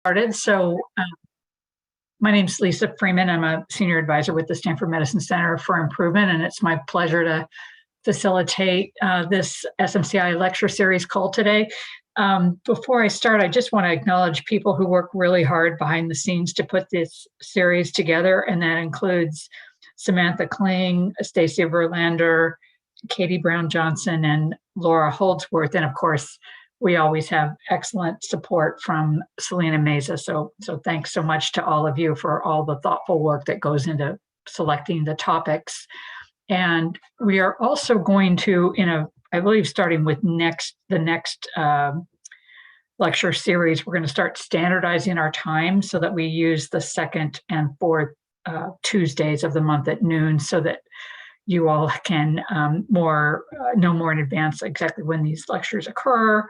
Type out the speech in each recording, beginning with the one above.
Started. My name's Lisa Freeman. I'm a senior advisor with the Stanford Medicine Center for Improvement, and it's my pleasure to facilitate this SMCI lecture series call today. Before I start, I just want to acknowledge people who work really hard behind the scenes to put this series together, and that includes Samantha Kling, Stacia Verlander, Katie Brown Johnson, and Laura Holdsworth, and of course, we always have excellent support from Selena Meza. So thanks so much to all of you for all the thoughtful work that goes into selecting the topics. And we are also going to, I believe starting with the next lecture series, we're going to start standardizing our time so that we use the second and fourth Tuesdays of the month at noon, so that you all can know more in advance exactly when these lectures occur.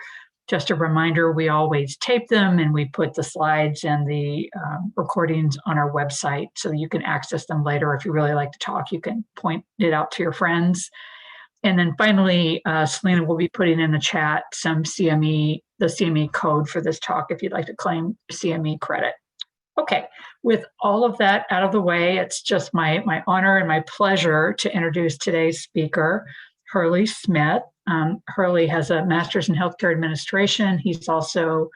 Just a reminder, we always tape them and we put the slides and the recordings on our website so that you can access them later. If you really like to talk, you can point it out to your friends. And then finally, Selena will be putting in the chat some the CME code for this talk if you'd like to claim CME credit. Okay, with all of that out of the way, it's just my honor and my pleasure to introduce today's speaker, Hurley Smith. Hurley has a master's in healthcare administration. He's also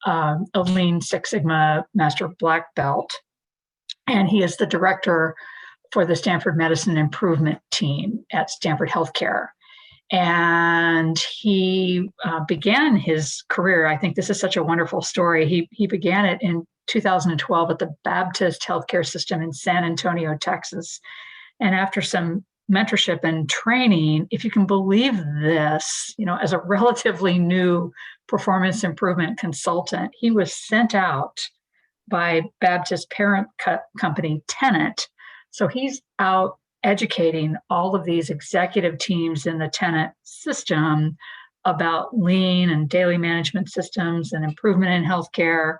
a Lean Six Sigma Master Black Belt, and he is the director for the Stanford Medicine Improvement Team at Stanford Healthcare. And he began his career, I think this is such a wonderful story, he began it in 2012 at the Baptist Healthcare System in San Antonio, Texas. And after some mentorship and training, if you can believe this, as a relatively new performance improvement consultant, he was sent out by Baptist parent company Tenet. So he's out educating all of these executive teams in the Tenet system about lean and daily management systems and improvement in healthcare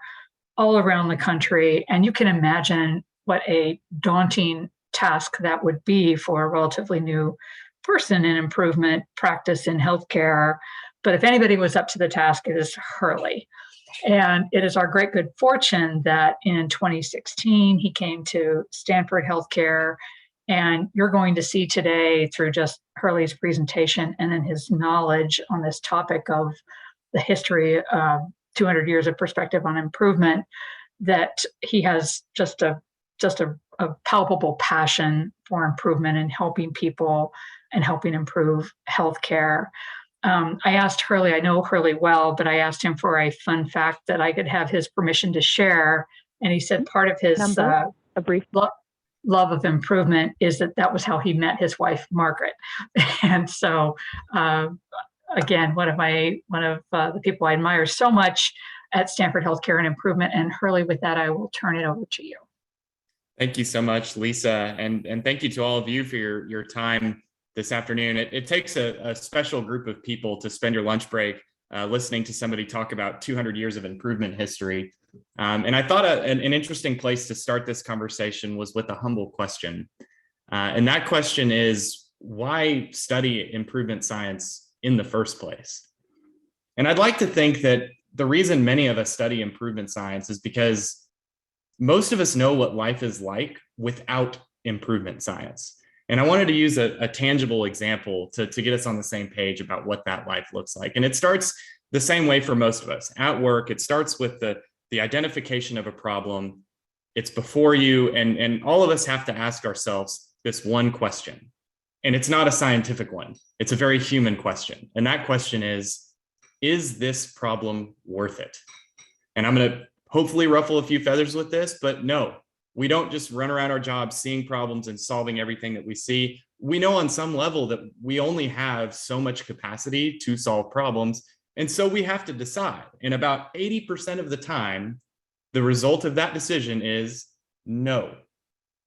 all around the country. And you can imagine what a daunting task that would be for a relatively new person in improvement practice in healthcare. But if anybody was up to the task, it is Hurley. And it is our great good fortune that in 2016, he came to Stanford Healthcare. And you're going to see today through just Hurley's presentation and then his knowledge on this topic of the history of 200 years of perspective on improvement, that he has just a palpable passion for improvement and helping people and helping improve healthcare. I asked Hurley, I know Hurley well, but I asked him for a fun fact that I could have his permission to share. And he said part of his love of improvement is that was how he met his wife, Margaret. And so, again, one of the people I admire so much at Stanford Healthcare and Improvement. And Hurley, with that, I will turn it over to you. Thank you so much, Lisa. And thank you to all of you for your time this afternoon. It takes a special group of people to spend your lunch break listening to somebody talk about 200 years of improvement history. And I thought an interesting place to start this conversation was with a humble question. And that question is, why study improvement science in the first place? And I'd like to think that the reason many of us study improvement science is because most of us know what life is like without improvement science. And I wanted to use a tangible example to get us on the same page about what that life looks like. And it starts the same way for most of us. At work, it starts with the identification of a problem. It's before you, and all of us have to ask ourselves this one question. And it's not a scientific one. It's a very human question. And that question is this problem worth it? And I'm going to hopefully ruffle a few feathers with this, but no, we don't just run around our jobs seeing problems and solving everything that we see. We know on some level that we only have so much capacity to solve problems. And so we have to decide. And about 80% of the time, the result of that decision is no,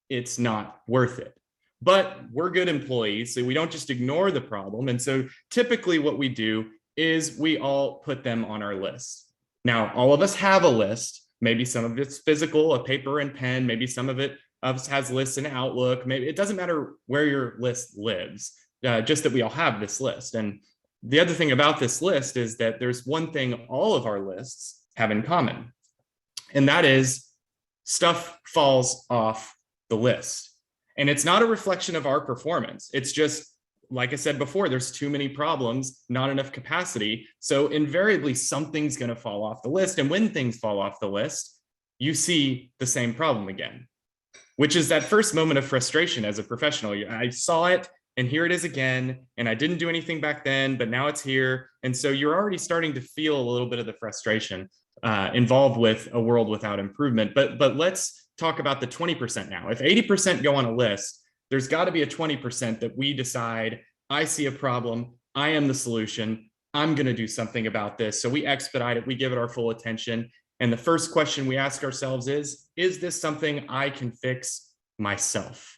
it's not worth it. But we're good employees, so we don't just ignore the problem. And so typically what we do is we all put them on our list. Now, all of us have a list. Maybe some of it's physical, a paper and pen. Maybe some of it has lists in Outlook. Maybe it doesn't matter where your list lives, just that we all have this list. And the other thing about this list is that there's one thing all of our lists have in common. And that is stuff falls off the list. And it's not a reflection of our performance. It's just, like I said before, there's too many problems, not enough capacity. So invariably, something's going to fall off the list. And when things fall off the list, you see the same problem again, which is that first moment of frustration as a professional. I saw it, and here it is again, and I didn't do anything back then, but now it's here. And so you're already starting to feel a little bit of the frustration involved with a world without improvement. But let's talk about the 20% now. If 80% go on a list, there's got to be a 20% that we decide, I see a problem, I am the solution, I'm going to do something about this. So we expedite it, we give it our full attention. And the first question we ask ourselves is this something I can fix myself?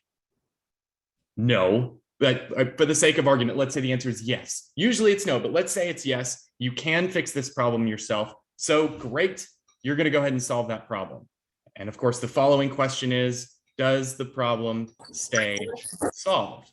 No, but for the sake of argument, let's say the answer is yes. Usually it's no, but let's say it's yes. You can fix this problem yourself. So great, you're going to go ahead and solve that problem. And of course, the following question is, does the problem stay solved?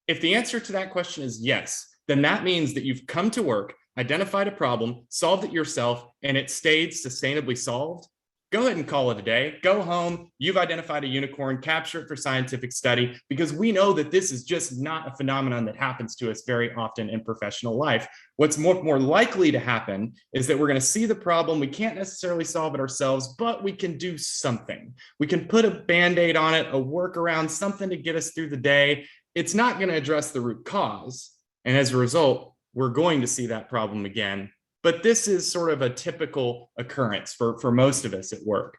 If the answer to that question is yes, then that means that you've come to work, identified a problem, solved it yourself, and it stayed sustainably solved. Go ahead and call it a day. Go home. You've identified a unicorn, capture it for scientific study, because we know that this is just not a phenomenon that happens to us very often in professional life. What's more likely to happen is that we're going to see the problem. We can't necessarily solve it ourselves, but we can do something. We can put a Band-Aid on it, a workaround, something to get us through the day. It's not going to address the root cause. And as a result, we're going to see that problem again. But this is sort of a typical occurrence for most of us at work.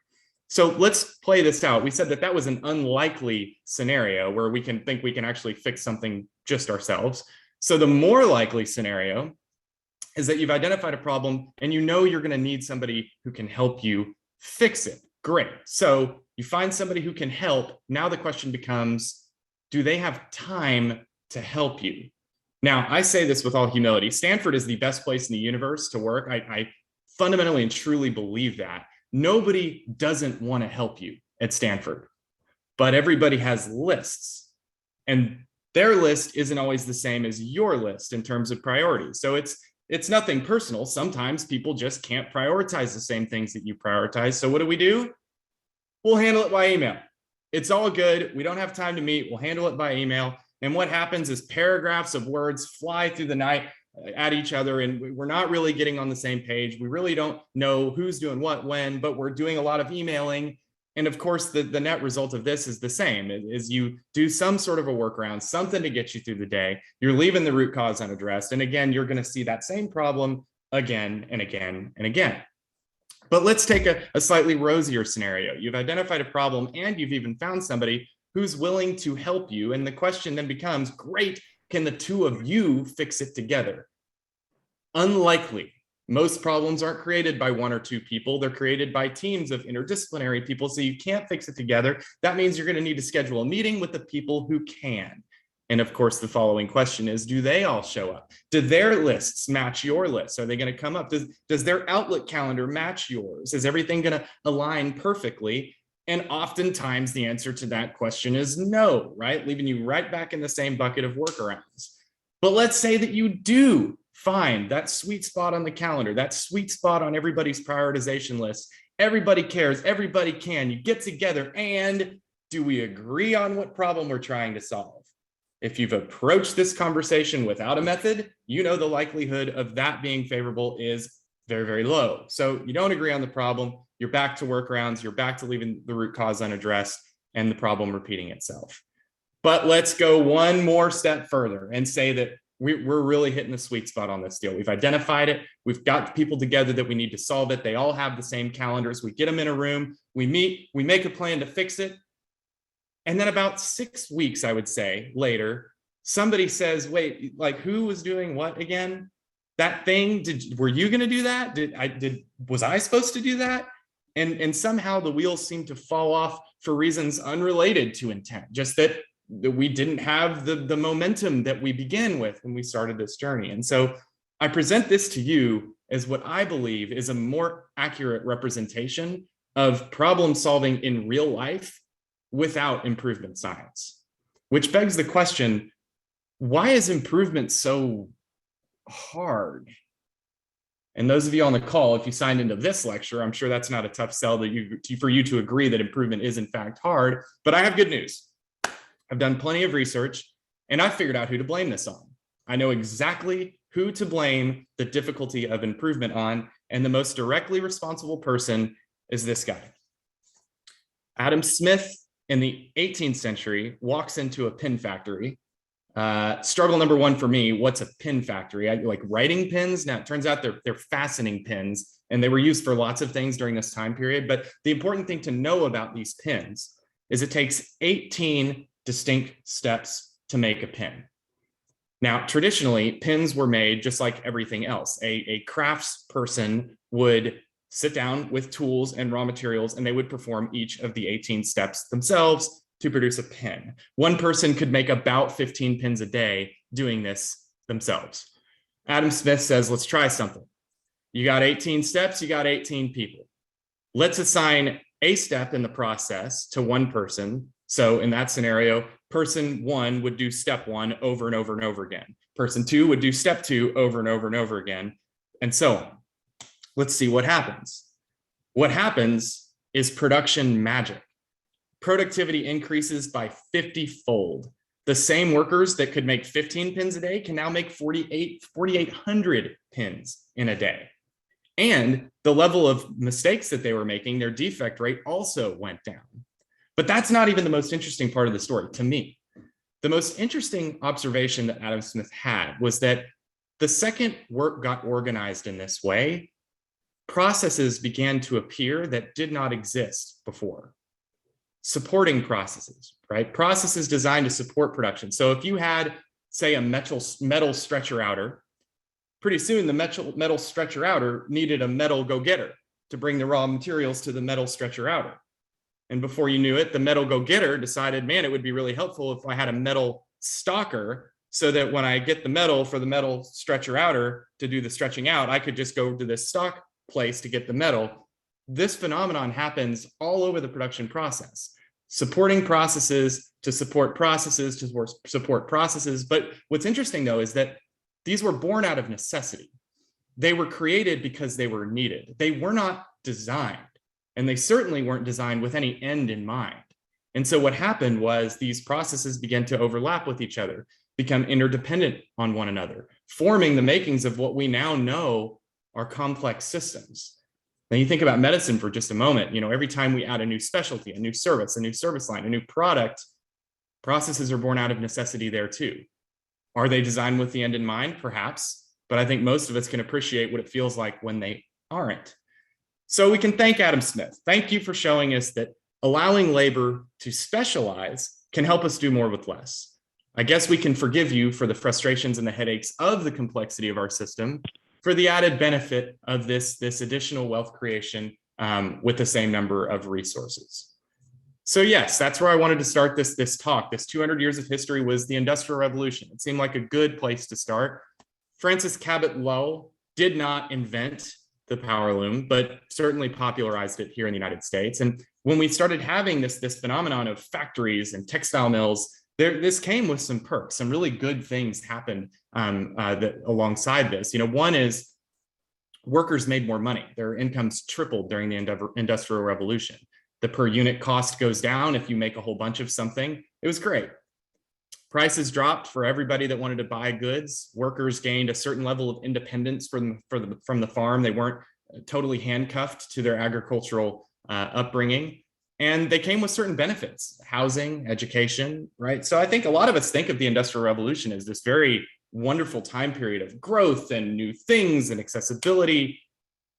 So let's play this out. We said that was an unlikely scenario where we can think we can actually fix something just ourselves. So the more likely scenario is that you've identified a problem and you know you're going to need somebody who can help you fix it. Great. So you find somebody who can help. Now the question becomes, do they have time to help you? Now, I say this with all humility. Stanford is the best place in the universe to work. I fundamentally and truly believe that. Nobody doesn't want to help you at Stanford, but everybody has lists. And their list isn't always the same as your list in terms of priorities. So it's nothing personal. Sometimes people just can't prioritize the same things that you prioritize. So what do? We'll handle it by email. It's all good. We don't have time to meet. We'll handle it by email. And what happens is paragraphs of words fly through the night at each other, and we're not really getting on the same page. We really don't know who's doing what when, but we're doing a lot of emailing. And of course, the net result of this is the same, is you do some sort of a workaround, something to get you through the day. You're leaving the root cause unaddressed. And again, you're going to see that same problem again and again and again. But let's take a slightly rosier scenario. You've identified a problem and you've even found somebody who's willing to help you. And the question then becomes, great, can the two of you fix it together? Unlikely. Most problems aren't created by one or two people. They're created by teams of interdisciplinary people. So you can't fix it together. That means you're going to need to schedule a meeting with the people who can. And of course, the following question is, do they all show up? Do their lists match your list? Are they going to come up? Does their Outlook calendar match yours? Is everything going to align perfectly? And oftentimes the answer to that question is no, right? Leaving you right back in the same bucket of workarounds. But let's say that you do find that sweet spot on the calendar, that sweet spot on everybody's prioritization list. Everybody cares, everybody can. You get together, and do we agree on what problem we're trying to solve? If you've approached this conversation without a method, you know the likelihood of that being favorable is very, very low. So you don't agree on the problem, you're back to workarounds, you're back to leaving the root cause unaddressed and the problem repeating itself. But let's go one more step further and say that we're really hitting the sweet spot on this deal. We've identified it. We've got people together that we need to solve it. They all have the same calendars. We get them in a room, we meet, we make a plan to fix it. And then about 6 weeks, I would say, later, somebody says, wait, like who was doing what again? That thing, were you going to do that? Was I supposed to do that? And somehow the wheels seem to fall off for reasons unrelated to intent, just that we didn't have the momentum that we began with when we started this journey. And so I present this to you as what I believe is a more accurate representation of problem solving in real life without improvement science, which begs the question, why is improvement so hard? And those of you on the call, if you signed into this lecture, I'm sure that's not a tough sell for you to agree that improvement is in fact hard. But I have good news. I've done plenty of research and I figured out who to blame this on. I know exactly who to blame the difficulty of improvement on. And the most directly responsible person is this guy. Adam Smith in the 18th century walks into a pin factory. Struggle number one for me, what's a pin factory? I like writing pins. Now it turns out they're fastening pins and they were used for lots of things during this time period. But the important thing to know about these pins is it takes 18 distinct steps to make a pin. Now, traditionally, pins were made just like everything else. A crafts person would sit down with tools and raw materials, and they would perform each of the 18 steps themselves to produce a pin. One person could make about 15 pins a day doing this themselves. Adam Smith says, let's try something. You got 18 steps, you got 18 people. Let's assign a step in the process to one person. So in that scenario, person one would do step one over and over and over again. Person two would do step two over and over and over again, and so on. Let's see what happens. What happens is production magic. Productivity increases by 50-fold. The same workers that could make 15 pins a day can now make 4,800 pins in a day. And the level of mistakes that they were making, their defect rate also went down. But that's not even the most interesting part of the story to me. The most interesting observation that Adam Smith had was that the second work got organized in this way, processes began to appear that did not exist before. Supporting processes, right? Processes designed to support production. So if you had, say, a metal stretcher outer, pretty soon the metal stretcher outer needed a metal go-getter to bring the raw materials to the metal stretcher outer. And before you knew it, the metal go-getter decided, man, it would be really helpful if I had a metal stalker so that when I get the metal for the metal stretcher outer to do the stretching out, I could just go to this stock place to get the metal. This phenomenon happens all over the production process, supporting processes to support processes to support processes. But what's interesting, though, is that these were born out of necessity. They were created because they were needed. They were not designed. And they certainly weren't designed with any end in mind. And so what happened was these processes began to overlap with each other, become interdependent on one another, forming the makings of what we now know are complex systems. Now you think about medicine for just a moment, every time we add a new specialty, a new service line, a new product, processes are born out of necessity there too. Are they designed with the end in mind? Perhaps, but I think most of us can appreciate what it feels like when they aren't. So we can thank Adam Smith. Thank you for showing us that allowing labor to specialize can help us do more with less. I guess we can forgive you for the frustrations and the headaches of the complexity of our system for the added benefit of this additional wealth creation with the same number of resources. So yes, that's where I wanted to start this talk. This 200 years of history was the Industrial Revolution. It seemed like a good place to start. Francis Cabot Lowell did not invent the power loom, but certainly popularized it here in the United States. And when we started having this phenomenon of factories and textile mills, this came with some perks. Some really good things happened alongside this. One is workers made more money. Their incomes tripled during the Industrial Revolution. The per unit cost goes down if you make a whole bunch of something. It was great. Prices dropped for everybody that wanted to buy goods. Workers gained a certain level of independence from the farm. They weren't totally handcuffed to their agricultural upbringing. And they came with certain benefits, housing, education, right? So I think a lot of us think of the Industrial Revolution as this very wonderful time period of growth and new things and accessibility.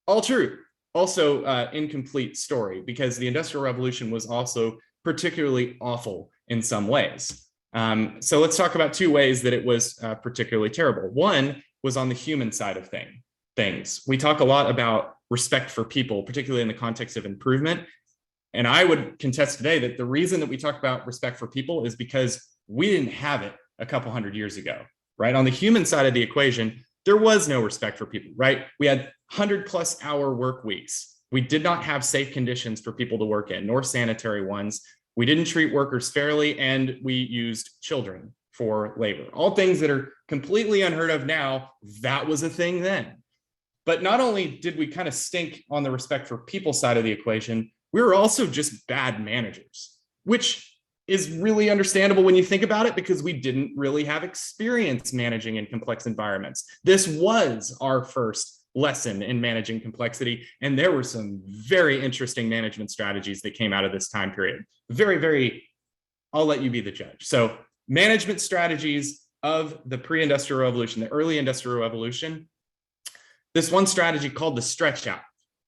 All true. Also incomplete story, because the Industrial Revolution was also particularly awful in some ways. So let's talk about two ways that it was particularly terrible. One was on the human side of things. We talk a lot about respect for people, particularly in the context of improvement. And I would contest today that the reason that we talk about respect for people is because we didn't have it a couple hundred years ago, right? On the human side of the equation, there was no respect for people, right? We had 100+ hour work weeks. We did not have safe conditions for people to work in, nor sanitary ones. We didn't treat workers fairly, and we used children for labor. All things that are completely unheard of now. That was a thing then. But not only did we kind of stink on the respect for people side of the equation, we were also just bad managers, which is really understandable when you think about it, because we didn't really have experience managing in complex environments. This was our first lesson in managing complexity, and there were some very interesting management strategies that came out of this time period. I'll let you be the judge. So management strategies of the pre-industrial revolution, the early industrial revolution, this one strategy called the stretch out.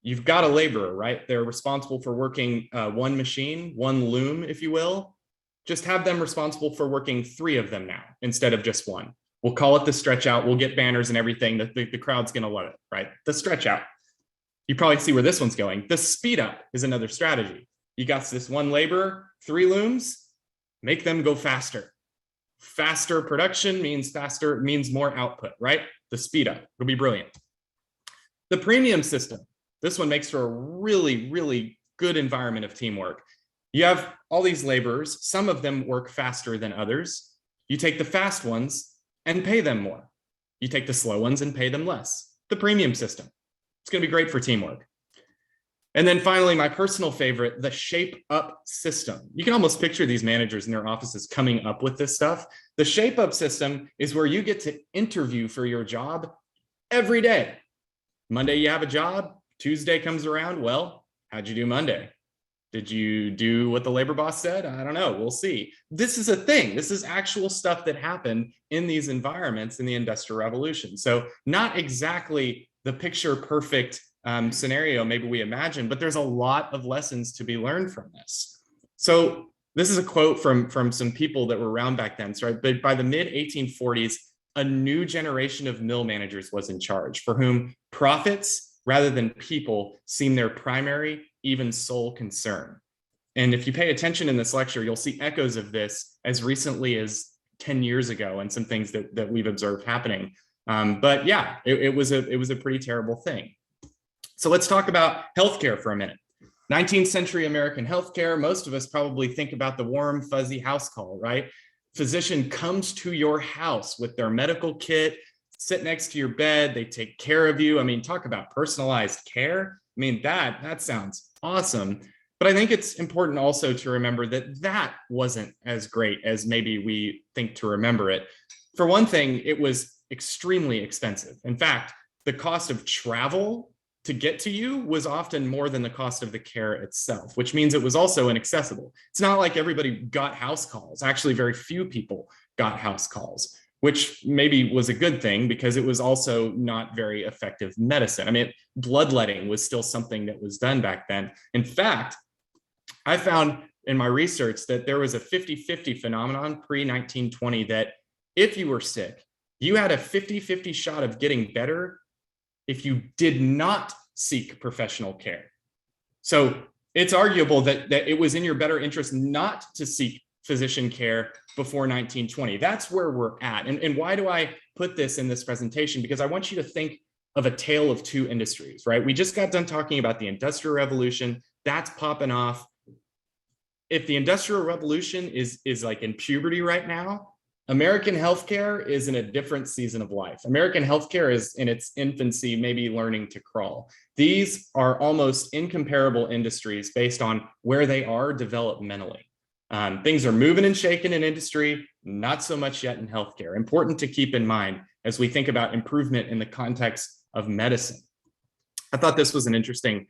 You've got a laborer, right? They're responsible for working one machine, one loom, if you will. Just have them responsible for working 3 of them now instead of just one. We'll call it the stretch out. We'll get banners and everything. The crowd's going to love it, right? The stretch out. You probably see where this one's going. The speed up is another strategy. You got this one laborer, 3 looms, make them go faster. Faster production means more output, right? The speed up. It'll be brilliant. The premium system. This one makes for a really, really good environment of teamwork. You have all these laborers. Some of them work faster than others. You take the fast ones and pay them more. You take the slow ones and pay them less. The premium system. It's going to be great for teamwork. And then finally, my personal favorite, the shape up system. You can almost picture these managers in their offices coming up with this stuff. The shape up system is where you get to interview for your job every day. Monday, you have a job. Tuesday comes around. Well, how'd you do Monday? Did you do what the labor boss said? I don't know. We'll see. This is a thing. This is actual stuff that happened in these environments in the Industrial Revolution. So not exactly the picture perfect scenario maybe we imagine, but there's a lot of lessons to be learned from this. So this is a quote from some people that were around back then. So by the mid 1840s, a new generation of mill managers was in charge, for whom profits rather than people seem their primary, even sole concern. And if you pay attention in this lecture, you'll see echoes of this as recently as 10 years ago and some things that we've observed happening. But yeah, it was a pretty terrible thing. So let's talk about healthcare for a minute. 19th century American healthcare, most of us probably think about the warm, fuzzy house call, right? Physician comes to your house with their medical kit, sit next to your bed, they take care of you. I mean, talk about personalized care. I mean, that sounds awesome. But I think it's important also to remember that wasn't as great as maybe we think to remember it. For one thing, it was extremely expensive. In fact, the cost of travel to get to you was often more than the cost of the care itself, which means it was also inaccessible. It's not like everybody got house calls. Actually, very few people got house calls, which maybe was a good thing because it was also not very effective medicine. I mean, bloodletting was still something that was done back then. In fact, I found in my research that there was a 50-50 phenomenon pre-1920 that if you were sick, you had a 50-50 shot of getting better if you did not seek professional care. So it's arguable that it was in your better interest not to seek physician care before 1920. That's where we're at. And why do I put this in this presentation? Because I want you to think of a tale of two industries, right? We just got done talking about the Industrial Revolution. That's popping off. If the Industrial Revolution is like in puberty right now, American healthcare is in a different season of life. American healthcare is in its infancy, maybe learning to crawl. These are almost incomparable industries based on where they are developmentally. Things are moving and shaking in industry, not so much yet in healthcare. Important to keep in mind as we think about improvement in the context of medicine. I thought this was an interesting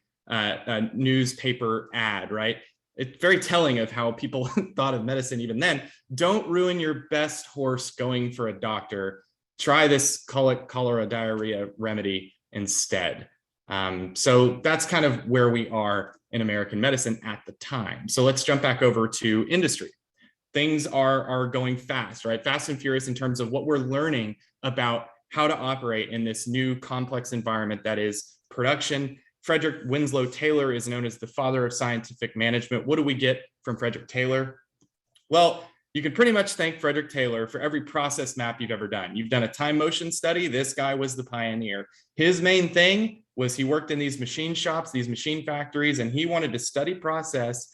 newspaper ad, right? It's very telling of how people thought of medicine even then. Don't ruin your best horse going for a doctor. Try this cholera diarrhea remedy instead. So that's kind of where we are in American medicine at the time. So let's jump back over to industry. Things are going fast, right? Fast and furious in terms of what we're learning about how to operate in this new complex environment that is production. Frederick Winslow Taylor is known as the father of scientific management. What do we get from Frederick Taylor? Well, you can pretty much thank Frederick Taylor for every process map you've ever done. You've done a time motion study. This guy was the pioneer. His main thing was he worked in these machine shops, these machine factories, and he wanted to study process,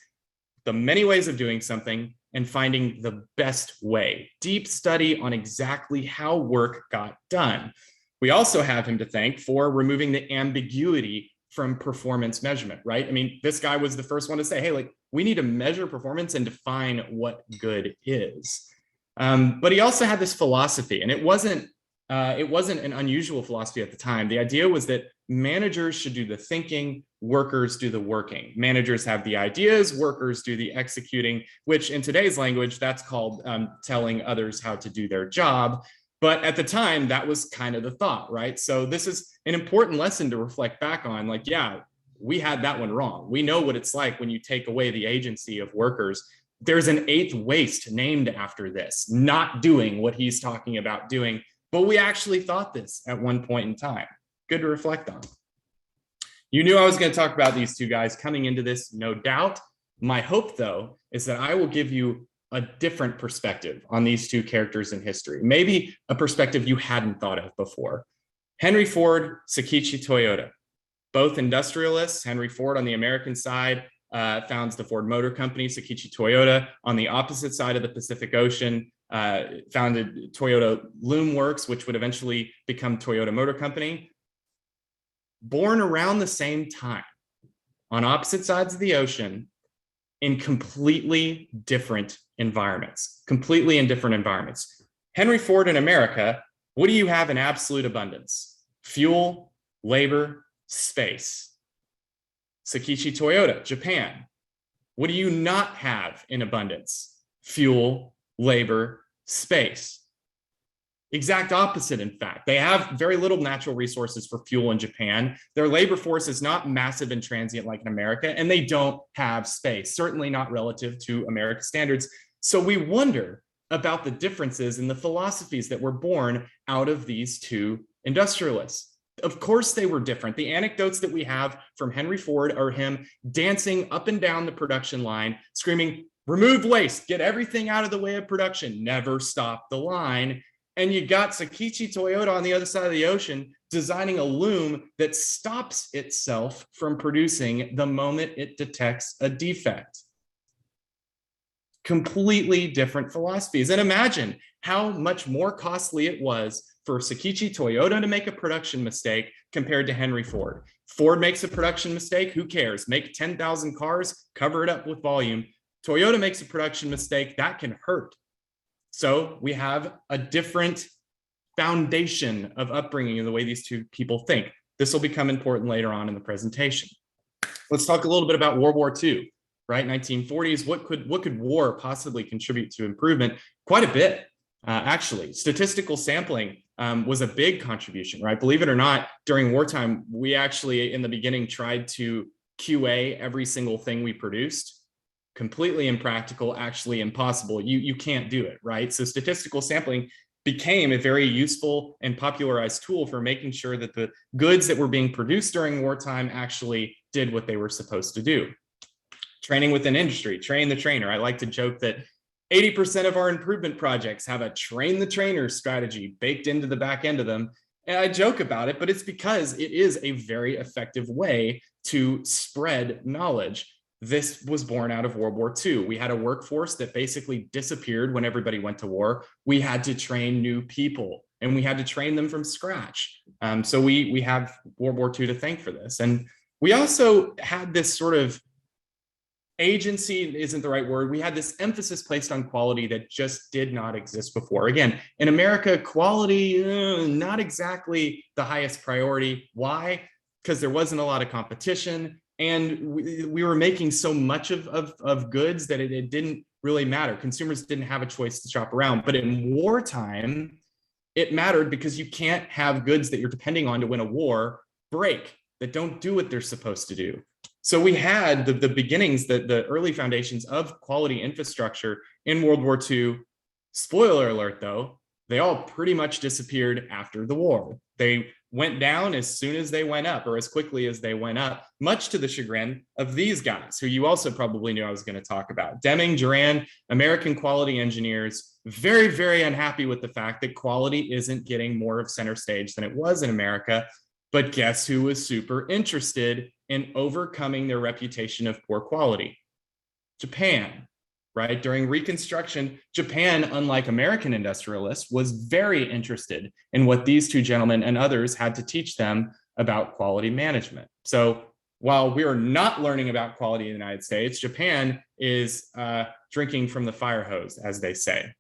the many ways of doing something, and finding the best way. Deep study on exactly how work got done. We also have him to thank for removing the ambiguity from performance measurement, right? I mean, this guy was the first one to say, hey, like, we need to measure performance and define what good is. But he also had this philosophy, and it wasn't an unusual philosophy at the time. The idea was that managers should do the thinking, workers do the working. Managers have the ideas, workers do the executing, which in today's language, that's called telling others how to do their job. But at the time, that was kind of the thought, right? So this is an important lesson to reflect back on. Like, yeah, we had that one wrong. We know what it's like when you take away the agency of workers. There's an eighth waste named after this, not doing what he's talking about doing. But we actually thought this at one point in time. Good to reflect on. You knew I was going to talk about these two guys coming into this, no doubt. My hope, though, is that I will give you a different perspective on these two characters in history, maybe a perspective you hadn't thought of before. Henry Ford, Sakichi Toyoda, both industrialists. Henry Ford on the American side founds the Ford Motor Company. Sakichi Toyoda on the opposite side of the Pacific Ocean founded Toyota Loom Works, which would eventually become Toyota Motor Company. Born around the same time on opposite sides of the ocean in completely different environments, Henry Ford in America, what do you have in absolute abundance? Fuel, labor, space. Sakichi Toyoda, Japan, what do you not have in abundance? Fuel, labor, space. Exact opposite, in fact. They have very little natural resources for fuel in Japan. Their labor force is not massive and transient like in America, and they don't have space, certainly not relative to American standards. So we wonder about the differences in the philosophies that were born out of these two industrialists. Of course they were different. The anecdotes that we have from Henry Ford are him dancing up and down the production line, screaming, remove waste, get everything out of the way of production, never stop the line. And you got Sakichi Toyoda on the other side of the ocean designing a loom that stops itself from producing the moment it detects a defect. Completely different philosophies. And imagine how much more costly it was for Sakichi Toyoda to make a production mistake compared to Henry Ford. Ford makes a production mistake, who cares? Make 10,000 cars, cover it up with volume. Toyota makes a production mistake, that can hurt. So we have a different foundation of upbringing in the way these two people think. This will become important later on in the presentation. Let's talk a little bit about World War II, right? 1940s, what could war possibly contribute to improvement? Quite a bit, actually. Statistical sampling was a big contribution, right? Believe it or not, during wartime, we actually, in the beginning, tried to QA every single thing we produced. Completely impractical, actually impossible. You can't do it, right? So statistical sampling became a very useful and popularized tool for making sure that the goods that were being produced during wartime actually did what they were supposed to do. Training within industry, train the trainer. I like to joke that 80% of our improvement projects have a train the trainer strategy baked into the back end of them. And I joke about it, but it's because it is a very effective way to spread knowledge. This was born out of World War II. We had a workforce that basically disappeared when everybody went to war. We had to train new people and we had to train them from scratch. So we have World War II to thank for this. And we also had this sort of agency isn't the right word. We had this emphasis placed on quality that just did not exist before. Again, in America, quality, not exactly the highest priority. Why? Because there wasn't a lot of competition. And we were making so much of goods that it didn't really matter. Consumers didn't have a choice to shop around. But in wartime, it mattered because you can't have goods that you're depending on to win a war break, that don't do what they're supposed to do. So we had the beginnings, the early foundations of quality infrastructure in World War II. Spoiler alert, though, they all pretty much disappeared after the war. They went down as soon as they went up, or as quickly as they went up, much to the chagrin of these guys, who you also probably knew I was going to talk about. Deming, Duran, American quality engineers, very, very unhappy with the fact that quality isn't getting more of center stage than it was in America. But guess who was super interested in overcoming their reputation of poor quality? Japan, right? During Reconstruction, Japan, unlike American industrialists, was very interested in what these two gentlemen and others had to teach them about quality management. So while we are not learning about quality in the United States, Japan is drinking from the fire hose, as they say.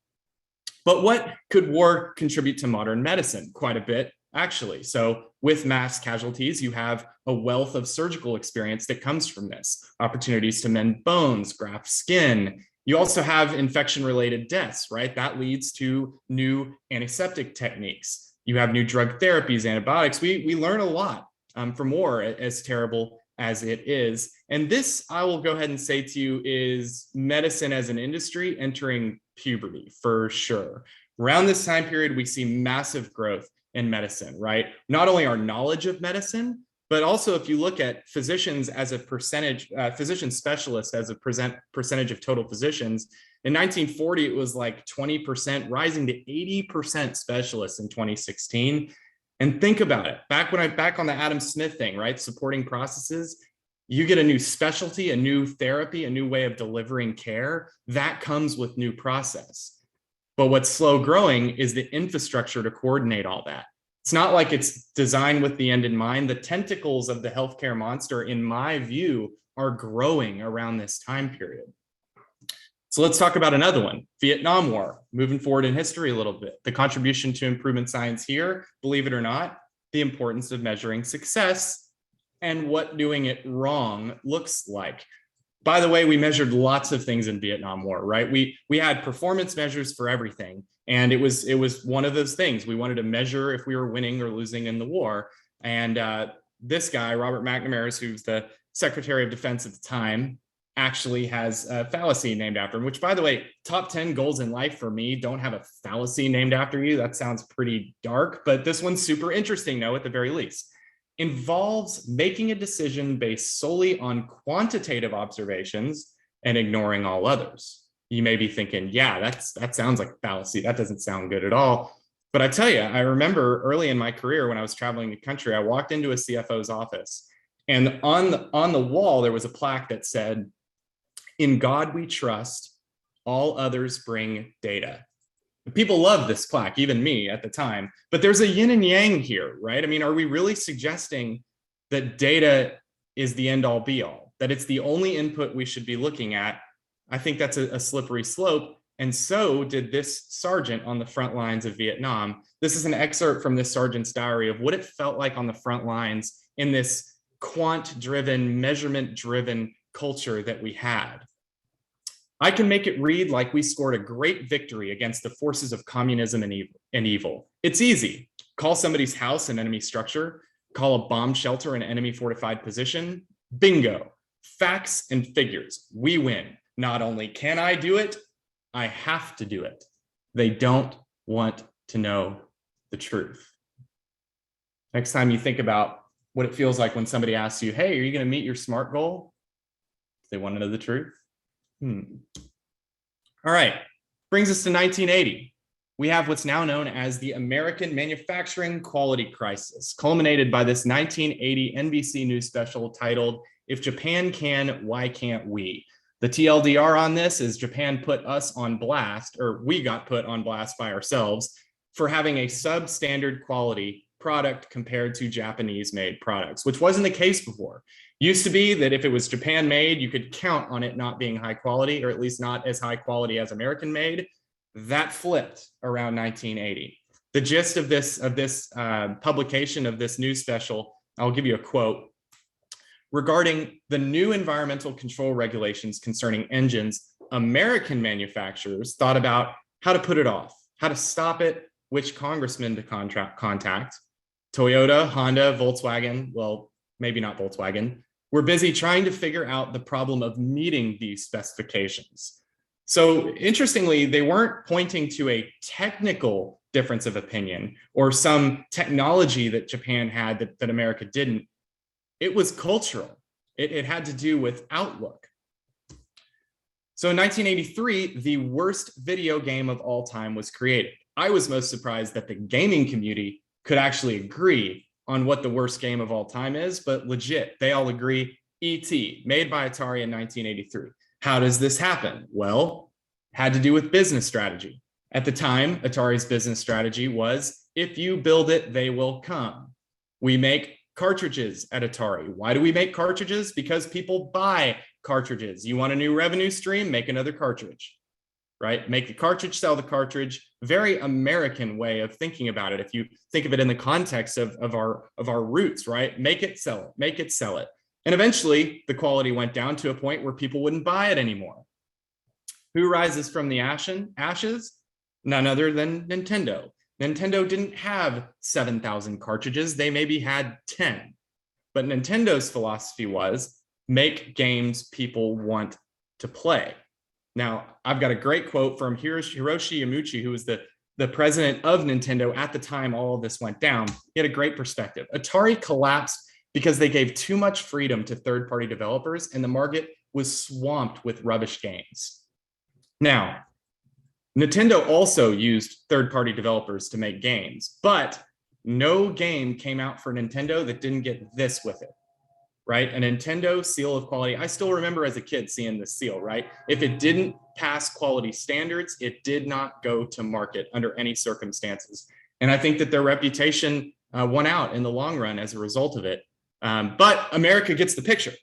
But what could war contribute to modern medicine? Quite a bit, actually. So with mass casualties, you have a wealth of surgical experience that comes from this. Opportunities to mend bones, graft skin. You also have infection-related deaths, right? That leads to new antiseptic techniques. You have new drug therapies, antibiotics. We learn a lot from war, as terrible as it is. And this, I will go ahead and say to you, is medicine as an industry entering puberty for sure. Around this time period, we see massive growth in medicine, right? Not only our knowledge of medicine, but also if you look at physicians as a percentage, physician specialists as a percentage of total physicians, in 1940, it was like 20%, rising to 80% specialists in 2016. And think about it, back on the Adam Smith thing, right? Supporting processes, you get a new specialty, a new therapy, a new way of delivering care. That comes with new process. But what's slow growing is the infrastructure to coordinate all that. It's not like it's designed with the end in mind. The tentacles of the healthcare monster, in my view, are growing around this time period. So let's talk about another one, Vietnam War, moving forward in history a little bit. The contribution to improvement science here, believe it or not, the importance of measuring success and what doing it wrong looks like. By the way, we measured lots of things in Vietnam War, right? We had performance measures for everything. And it was one of those things. We wanted to measure if we were winning or losing in the war. And this guy, Robert McNamara, who's the Secretary of Defense at the time, actually has a fallacy named after him, which, by the way, top 10 goals in life for me don't have a fallacy named after you. That sounds pretty dark, but this one's super interesting, though, at the very least. Involves making a decision based solely on quantitative observations and ignoring all others. You may be thinking, yeah, that sounds like a fallacy. That doesn't sound good at all. But I tell you, I remember early in my career when I was traveling the country, I walked into a CFO's office, and on the wall, there was a plaque that said, "In God we trust, all others bring data." People love this plaque, even me at the time, but there's a yin and yang here, right? I mean, are we really suggesting that data is the end all be all, that it's the only input we should be looking at? I think that's a slippery slope. And so did this sergeant on the front lines of Vietnam. This is an excerpt from this sergeant's diary of what it felt like on the front lines in this quant-driven, measurement-driven culture that we had. "I can make it read like we scored a great victory against the forces of communism and evil. It's easy. Call somebody's house an enemy structure, call a bomb shelter an enemy fortified position. Bingo. Facts and figures. We win. Not only can I do it, I have to do it. They don't want to know the truth." Next time you think about what it feels like when somebody asks you, "Hey, are you going to meet your SMART goal?" They want to know the truth. All right, brings us to 1980. We have what's now known as the American Manufacturing Quality Crisis, culminated by this 1980 NBC News special titled, "If Japan Can, Why Can't We?" The TLDR on this is Japan put us on blast, or we got put on blast by ourselves, for having a substandard quality product compared to Japanese-made products, which wasn't the case before. Used to be that if it was Japan made, you could count on it not being high quality, or at least not as high quality as American made. That flipped around 1980. The gist of this publication of this news special, I'll give you a quote. "Regarding the new environmental control regulations concerning engines, American manufacturers thought about how to put it off, how to stop it, which congressman to contact. Toyota, Honda, Volkswagen, well, maybe not Volkswagen, were busy trying to figure out the problem of meeting these specifications." So interestingly, they weren't pointing to a technical difference of opinion or some technology that Japan had that America didn't. It was cultural. It had to do with outlook. So in 1983, the worst video game of all time was created. I was most surprised that the gaming community could actually agree on what the worst game of all time is, but legit, they all agree, E.T., made by Atari in 1983. How does this happen? Well, had to do with business strategy. At the time, Atari's business strategy was, if you build it, they will come. We make cartridges at Atari. Why do we make cartridges? Because people buy cartridges. You want a new revenue stream? Make another cartridge, right? Make the cartridge, sell the cartridge. Very American way of thinking about it. If you think of it in the context of our roots, right? Make it, sell it, make it, sell it. And eventually the quality went down to a point where people wouldn't buy it anymore. Who rises from the ashes? None other than Nintendo. Nintendo didn't have 7,000 cartridges. They maybe had 10. But Nintendo's philosophy was make games people want to play. Now, I've got a great quote from Hiroshi Yamauchi, who was the president of Nintendo at the time all of this went down. He had a great perspective. Atari collapsed because they gave too much freedom to third-party developers, and the market was swamped with rubbish games. Now, Nintendo also used third-party developers to make games, but no game came out for Nintendo that didn't get this with it, right? A Nintendo seal of quality. I still remember as a kid seeing this seal, right? If it didn't pass quality standards, it did not go to market under any circumstances. And I think that their reputation won out in the long run as a result of it. But America gets the picture.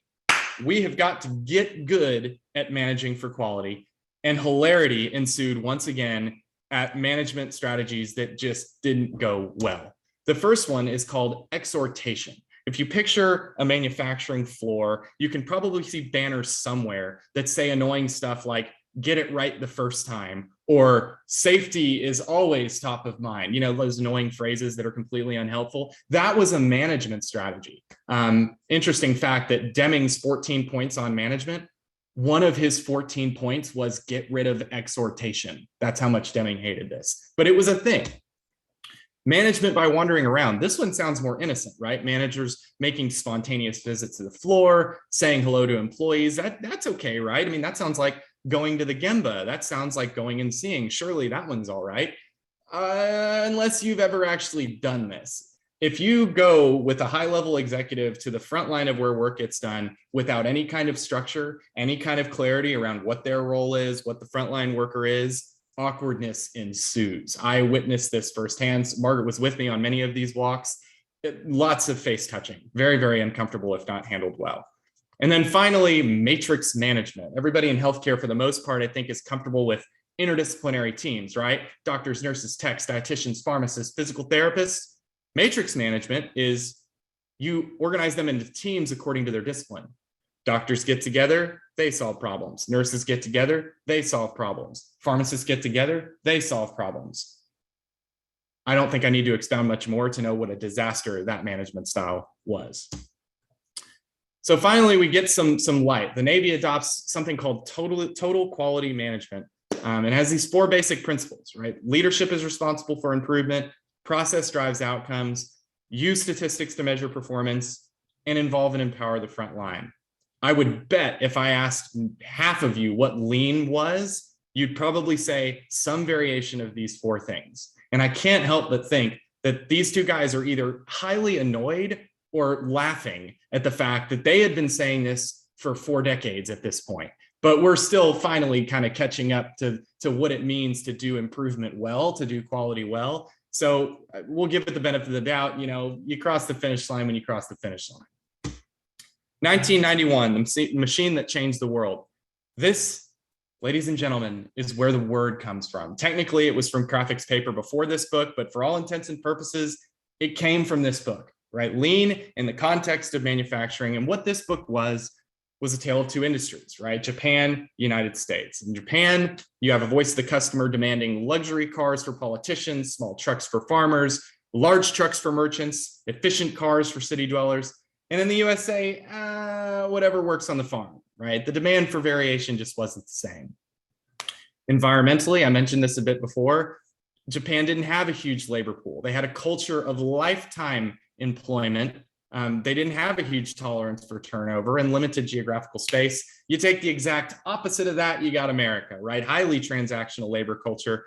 We have got to get good at managing for quality. And hilarity ensued once again at management strategies that just didn't go well. The first one is called exhortation. If you picture a manufacturing floor, you can probably see banners somewhere that say annoying stuff like, get it right the first time, or safety is always top of mind. You know, those annoying phrases that are completely unhelpful. That was a management strategy. Interesting fact that Deming's 14 points on management, one of his 14 points was get rid of exhortation. That's how much Deming hated this, but it was a thing. Management by wandering around. This one sounds more innocent, right? Managers making spontaneous visits to the floor, saying hello to employees. That's okay, right? I mean, that sounds like going to the Gemba. That sounds like going and seeing. Surely that one's all right. Unless you've ever actually done this. If you go with a high-level executive to the front line of where work gets done without any kind of structure, any kind of clarity around what their role is, what the frontline worker is, awkwardness ensues. I witnessed this firsthand. Margaret was with me on many of these walks. Lots of face touching, very, very uncomfortable if not handled well. And then finally, matrix management. Everybody in healthcare, for the most part, I think is comfortable with interdisciplinary teams, right? Doctors, nurses, techs, dietitians, pharmacists, physical therapists. Matrix management is you organize them into teams according to their discipline. Doctors get together, they solve problems. Nurses get together, they solve problems. Pharmacists get together, they solve problems. I don't think I need to expound much more to know what a disaster that management style was. So finally, we get some light. The Navy adopts something called total quality management. It has these 4 basic principles, right? Leadership is responsible for improvement, process drives outcomes, use statistics to measure performance, and involve and empower the front line. I would bet if I asked half of you what lean was, you'd probably say some variation of these 4 things. And I can't help but think that these 2 guys are either highly annoyed or laughing at the fact that they had been saying this for 4 decades at this point. But we're still finally kind of catching up to what it means to do improvement well, to do quality well. So we'll give it the benefit of the doubt. You know, you cross the finish line when you cross the finish line. 1991, the machine that changed the world. This, ladies and gentlemen, is where the word comes from. Technically, it was from Krafvik's paper before this book, but for all intents and purposes, it came from this book, right? Lean in the context of manufacturing. And what this book was a tale of 2 industries, right? Japan, United States. In Japan, you have a voice of the customer demanding luxury cars for politicians, small trucks for farmers, large trucks for merchants, efficient cars for city dwellers. And in the USA, whatever works on the farm, right? The demand for variation just wasn't the same. Environmentally, I mentioned this a bit before, Japan didn't have a huge labor pool. They had a culture of lifetime employment. They didn't have a huge tolerance for turnover and limited geographical space. You take the exact opposite of that, you got America, right? Highly transactional labor culture.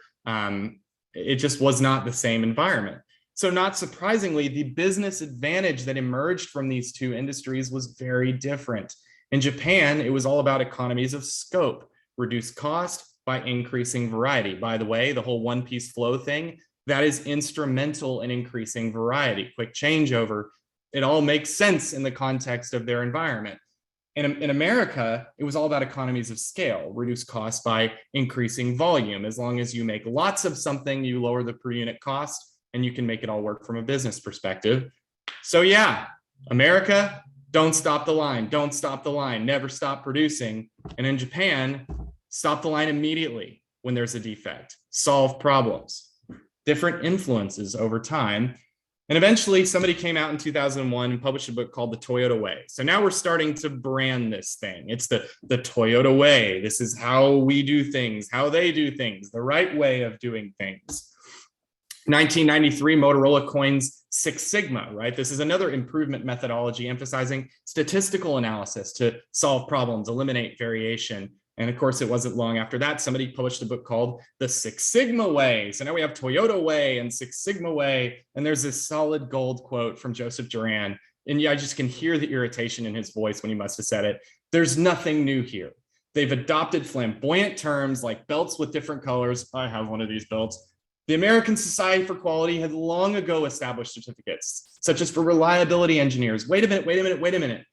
It just was not the same environment. So not surprisingly, the business advantage that emerged from these 2 industries was very different. In Japan, it was all about economies of scope, reduce cost, by increasing variety. By the way, the whole one-piece flow thing, that is instrumental in increasing variety, quick changeover. It all makes sense in the context of their environment. In America, it was all about economies of scale, reduce costs by increasing volume. As long as you make lots of something, you lower the per unit cost, and you can make it all work from a business perspective. So yeah, America, don't stop the line, don't stop the line, never stop producing. And in Japan, stop the line immediately when there's a defect, solve problems, different influences over time. And eventually somebody came out in 2001 and published a book called The Toyota Way. So now we're starting to brand this thing. It's the Toyota Way. This is how we do things, how they do things, the right way of doing things. 1993, Motorola coins Six Sigma, right? This is another improvement methodology emphasizing statistical analysis to solve problems, eliminate variation. And of course, it wasn't long after that, somebody published a book called The Six Sigma Way. So now we have Toyota Way and Six Sigma Way. And there's this solid gold quote from Joseph Duran. And yeah, I just can hear the irritation in his voice when he must have said it. There's nothing new here. They've adopted flamboyant terms like belts with different colors. I have one of these belts. The American Society for Quality had long ago established certificates, such as for reliability engineers. Wait a minute.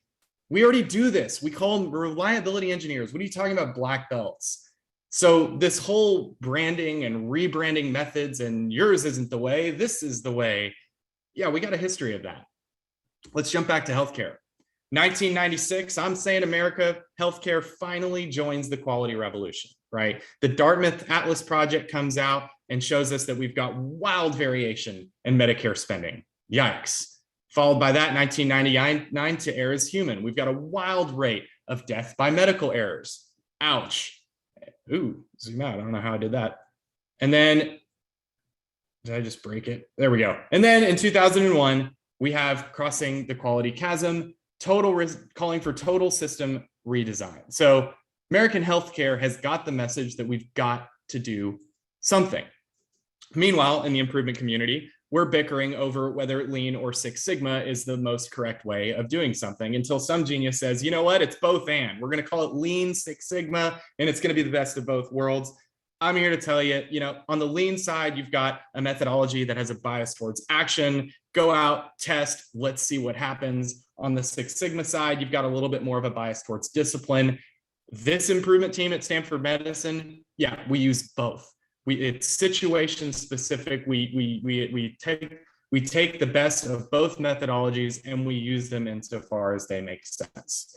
We already do this. We call them reliability engineers. What are you talking about, black belts? So this whole branding and rebranding methods and yours isn't the way, this is the way. Yeah, we got a history of that. Let's jump back to healthcare. 1996, I'm saying America, healthcare finally joins the quality revolution, right? The Dartmouth Atlas Project comes out and shows us that we've got wild variation in Medicare spending. Yikes. Followed by that, 1999 to Error is Human. We've got a wild rate of death by medical errors. Ouch. Ooh, zoom out. I don't know how I did that. And then, did I just break it? There we go. And then in 2001, we have Crossing the Quality Chasm, calling for total system redesign. So American healthcare has got the message that we've got to do something. Meanwhile, in the improvement community, we're bickering over whether Lean or Six Sigma is the most correct way of doing something until some genius says, you know what, it's both and. We're going to call it Lean Six Sigma, and it's going to be the best of both worlds. I'm here to tell you, on the Lean side, you've got a methodology that has a bias towards action. Go out, test, let's see what happens. On the Six Sigma side, you've got a little bit more of a bias towards discipline. This improvement team at Stanford Medicine, yeah, we use both. It's situation specific. We take the best of both methodologies and we use them insofar as they make sense.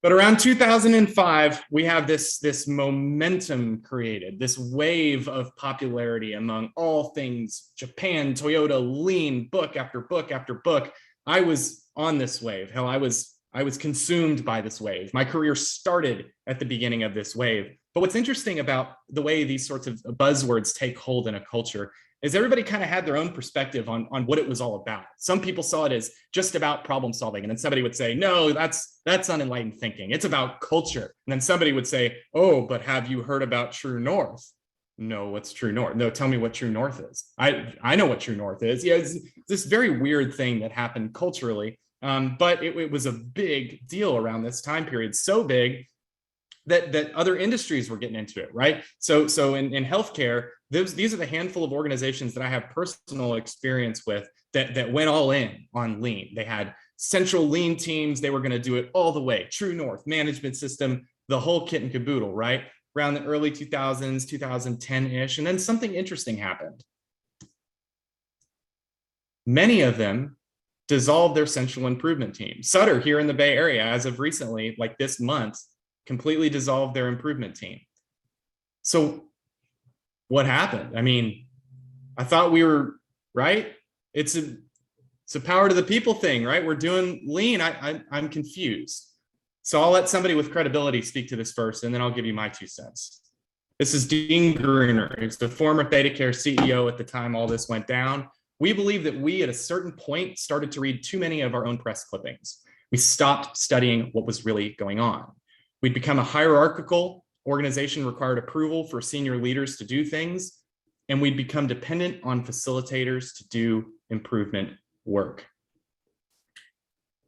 But around 2005, we have this momentum created, this wave of popularity among all things Japan, Toyota, Lean, book after book after book. I was on this wave. Hell, I was consumed by this wave. My career started at the beginning of this wave. But what's interesting about the way these sorts of buzzwords take hold in a culture is everybody kind of had their own perspective on what it was all about. Some people saw it as just about problem solving. And then somebody would say, no, that's unenlightened thinking. It's about culture. And then somebody would say, oh, but have you heard about True North? No, what's True North? No, tell me what True North is. I know what True North is. Yeah, it's this very weird thing that happened culturally. But it was a big deal around this time period, so big that other industries were getting into it, right? So in healthcare, these are the handful of organizations that I have personal experience with that went all in on Lean. They had central Lean teams. They were going to do it all the way. True North, management system, the whole kit and caboodle, right? Around the early 2000s, 2010-ish, and then something interesting happened. Many of them dissolved their central improvement team. Sutter here in the Bay Area, as of recently, like this month, completely dissolved their improvement team. So what happened? I mean, I thought we were, right? It's a power to the people thing, right? We're doing Lean. I'm confused. So I'll let somebody with credibility speak to this first, and then I'll give you my 2 cents. This is Dean Gruner. He's the former ThetaCare CEO at the time all this went down. We believe that we, at a certain point, started to read too many of our own press clippings. We stopped studying what was really going on. We'd become a hierarchical organization, required approval for senior leaders to do things, and we'd become dependent on facilitators to do improvement work.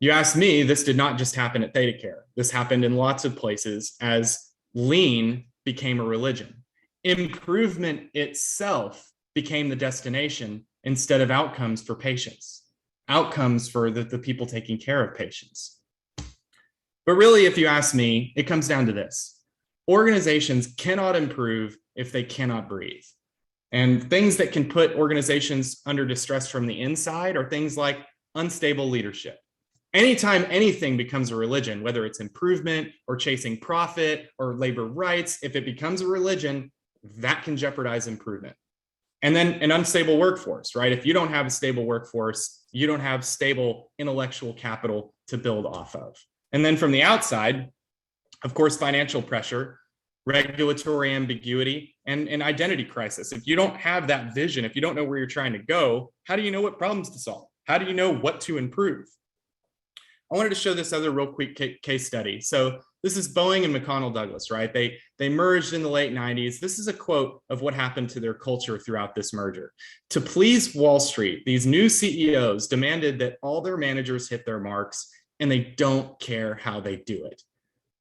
You asked me, this did not just happen at ThetaCare. This happened in lots of places as Lean became a religion. Improvement itself became the destination instead of outcomes for patients, outcomes for the people taking care of patients. But really, if you ask me, it comes down to this. Organizations cannot improve if they cannot breathe. And things that can put organizations under distress from the inside are things like unstable leadership. Anytime anything becomes a religion, whether it's improvement or chasing profit or labor rights, if it becomes a religion, that can jeopardize improvement. And then an unstable workforce, right? If you don't have a stable workforce, you don't have stable intellectual capital to build off of. And then from the outside, of course, financial pressure, regulatory ambiguity, and an identity crisis. If you don't have that vision, if you don't know where you're trying to go, how do you know what problems to solve? How do you know what to improve? I wanted to show this other real quick case study. So this is Boeing and McConnell Douglas, right? They merged in the late 90s. This is a quote of what happened to their culture throughout this merger. To please Wall Street, these new CEOs demanded that all their managers hit their marks, and they don't care how they do it.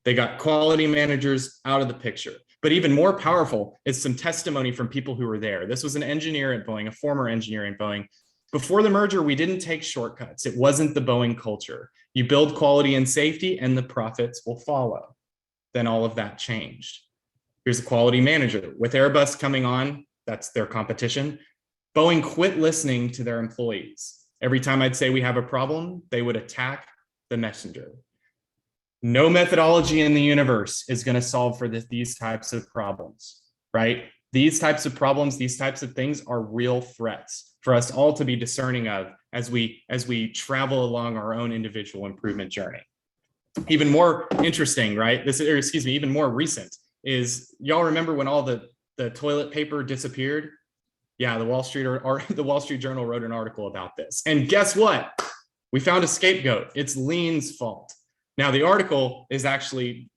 They got quality managers out of the picture. But even more powerful is some testimony from people who were there. This was an engineer at Boeing, a former engineer at Boeing. Before the merger, we didn't take shortcuts. It wasn't the Boeing culture. You build quality and safety and the profits will follow. Then all of that changed. Here's a quality manager. With Airbus coming on, that's their competition. Boeing quit listening to their employees. Every time I'd say we have a problem, they would attack the messenger. No methodology in the universe is going to solve for these types of problems, right? These types of problems, these types of things are real threats for us all to be discerning of as we travel along our own individual improvement journey. Even more interesting, right? Even more recent is, y'all remember when all the toilet paper disappeared? Yeah, the Wall Street Journal wrote an article about this. And guess what? We found a scapegoat. It's lean's fault. Now, the article is actually,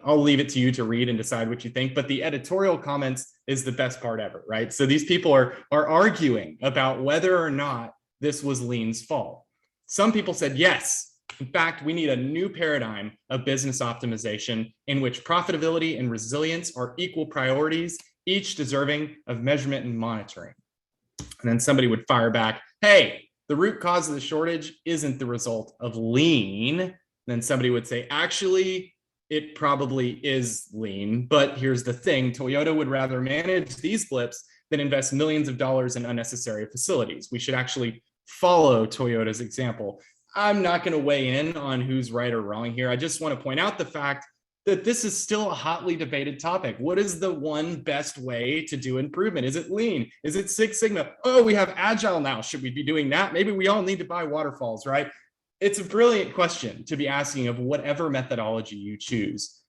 I'll leave it to you to read and decide what you think, but the editorial comments is the best part ever, right? So these people are arguing about whether or not this was lean's fault. Some people said, yes, in fact, we need a new paradigm of business optimization in which profitability and resilience are equal priorities, each deserving of measurement and monitoring. And then somebody would fire back, hey, the root cause of the shortage isn't the result of lean. Then somebody would say, actually, it probably is lean, but here's the thing, Toyota would rather manage these blips than invest millions of dollars in unnecessary facilities. We should actually follow Toyota's example. I'm not going to weigh in on who's right or wrong here. I just want to point out the fact that this is still a hotly debated topic. What is the one best way to do improvement? Is it lean? Is it Six Sigma? Oh, we have agile now. Should we be doing that? Maybe we all need to buy waterfalls, right? It's a brilliant question to be asking of whatever methodology you choose.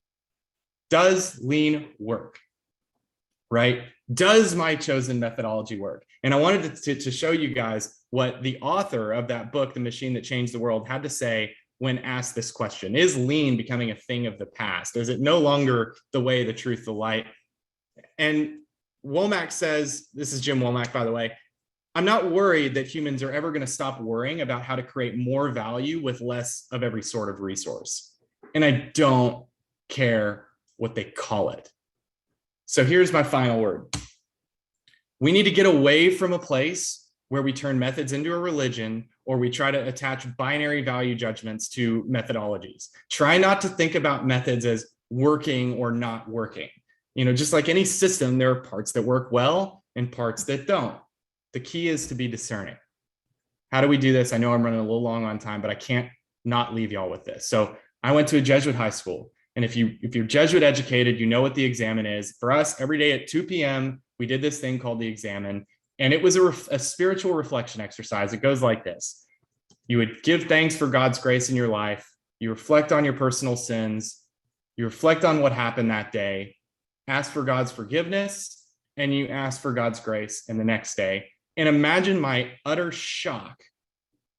Does lean work, right? Does my chosen methodology work? And I wanted to show you guys what the author of that book, The Machine That Changed the World, had to say when asked this question. Is lean becoming a thing of the past? Is it no longer the way, the truth, the light? And Womack says, this is Jim Womack, by the way, I'm not worried that humans are ever going to stop worrying about how to create more value with less of every sort of resource. And I don't care what they call it. So here's my final word. We need to get away from a place where we turn methods into a religion or we try to attach binary value judgments to methodologies. Try not to think about methods as working or not working. Just like any system, there are parts that work well and parts that don't. The key is to be discerning. How do we do this? I know I'm running a little long on time, but I can't not leave y'all with this. So I went to a Jesuit high school. And if you're Jesuit educated, you know what the examen is. For us, every day at 2 p.m., we did this thing called the examen. And it was a spiritual reflection exercise. It goes like this. You would give thanks for God's grace in your life. You reflect on your personal sins. You reflect on what happened that day. Ask for God's forgiveness. And you ask for God's grace in the next day. And imagine my utter shock